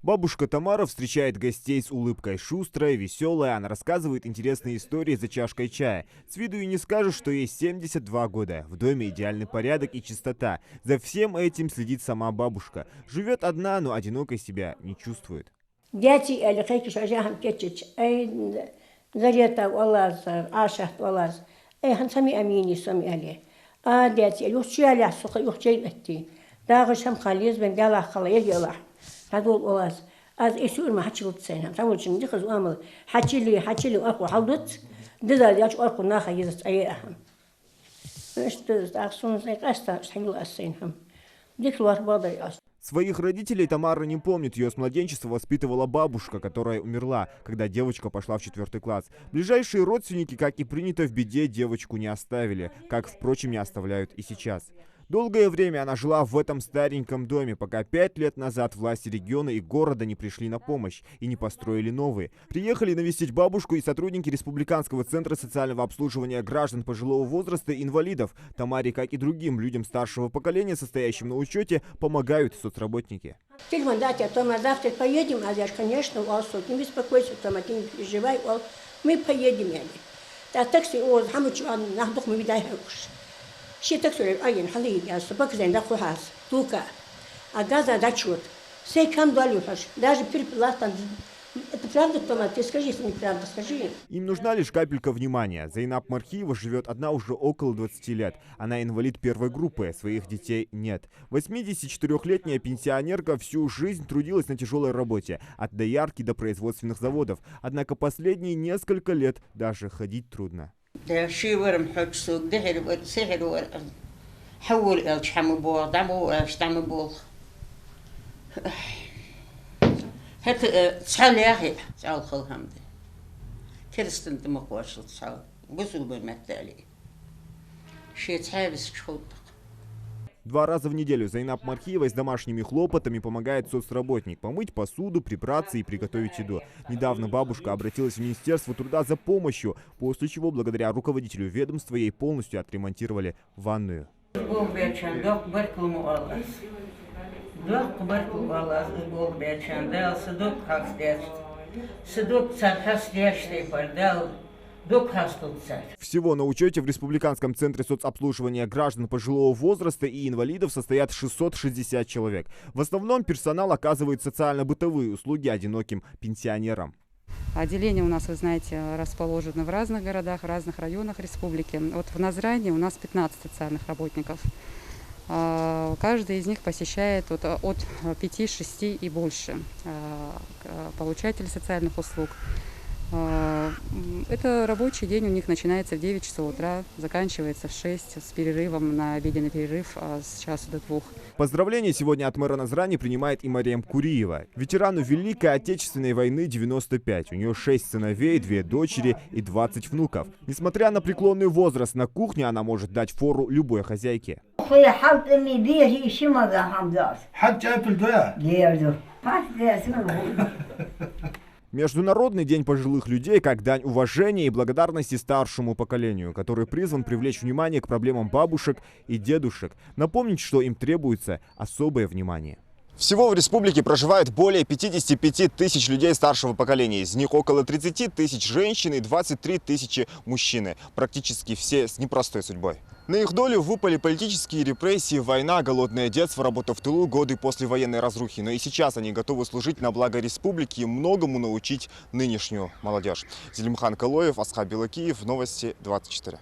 Бабушка Тамара встречает гостей с улыбкой. Шустрая, веселая, она рассказывает интересные истории за чашкой чая. С виду и не скажешь, что ей 72 года. В доме идеальный порядок и чистота. За всем этим следит сама бабушка. Живет одна, но одинокой себя не чувствует. هذول أواز از إسور ما حكي بتسينهم تقول شنو دخل وامل حكي لي أخو حولت دذا ياش أخو ناخا يزت أي أهم نشتز أقصون زي قصة شحيل أسينهم ديك الوقت بقدر يأس. Своих родителей Тамара не помнит. Ее с младенчества воспитывала бабушка, которая умерла, когда девочка пошла в 4 класс. Ближайшие родственники, как и принято в беде, девочку не оставили, как, впрочем, не оставляют и сейчас. Долгое время она жила в этом стареньком доме, пока 5 лет назад власти региона и города не пришли на помощь и не построили новые. Приехали навестить бабушку и сотрудники Республиканского центра социального обслуживания граждан пожилого возраста и инвалидов. Тамаре, как и другим людям старшего поколения, состоящим на учете, помогают соцработники. Завтра поедем, а я, конечно, не беспокойся, Тома, ты не переживай, мы поедем. Такси, мы видаем. شيء تكسر أين حليب يا سباق زين دخو هاس توكا أجازة داشوت سي كم دولار فش даже переплата это правда, Тома, ты скажи, если не правда, скажи. Им нужна лишь капелька внимания. Зайнаб Мархиева живет одна уже около 20 лет. Она инвалид первой группы, своих детей нет. 84-летняя пенсионерка всю жизнь трудилась на тяжелой работе, от доярки до производственных заводов. Однако последние несколько лет даже ходить трудно. ده شيء ورم حج سوق ده سهل ورم حول إلش حمبول دمو إلش دمبول هت تسال يا أخي تسال خل همده كرستن دمقواش تسال بزو بالمثالي شيء تحابس شخوط. 2 раза в неделю Зайнаб Мархиевой с домашними хлопотами помогает соцработник помыть посуду, прибраться и приготовить еду. Недавно бабушка обратилась в Министерство труда за помощью, после чего благодаря руководителю ведомства ей полностью отремонтировали ванную. Всего на учете в Республиканском центре соцобслуживания граждан пожилого возраста и инвалидов состоят 660 человек. В основном персонал оказывает социально-бытовые услуги одиноким пенсионерам. Отделения у нас, вы знаете, расположены в разных городах, в разных районах республики. Вот в Назране у нас 15 социальных работников. Каждый из них посещает от 5-6 и больше получателей социальных услуг. Это рабочий день у них начинается в 9 часов утра, заканчивается в 6 с перерывом на обеденный перерыв с часу до 2. Поздравления сегодня от мэра Назрани принимает и Мариям Куриева. Ветерану Великой Отечественной войны 95. У нее 6 сыновей, 2 дочери и 20 внуков. Несмотря на преклонный возраст, на кухне она может дать фору любой хозяйке. Международный день пожилых людей как дань уважения и благодарности старшему поколению, который призван привлечь внимание к проблемам бабушек и дедушек, напомнить, что им требуется особое внимание. Всего в республике проживает более 55 тысяч людей старшего поколения. Из них около 30 тысяч женщин и 23 тысячи мужчины. Практически все с непростой судьбой. На их долю выпали политические репрессии, война, голодное детство, работа в тылу, годы послевоенной разрухи. Но и сейчас они готовы служить на благо республики и многому научить нынешнюю молодежь. Зелимхан Калоев, Асхаб Белакиев, Новости 24.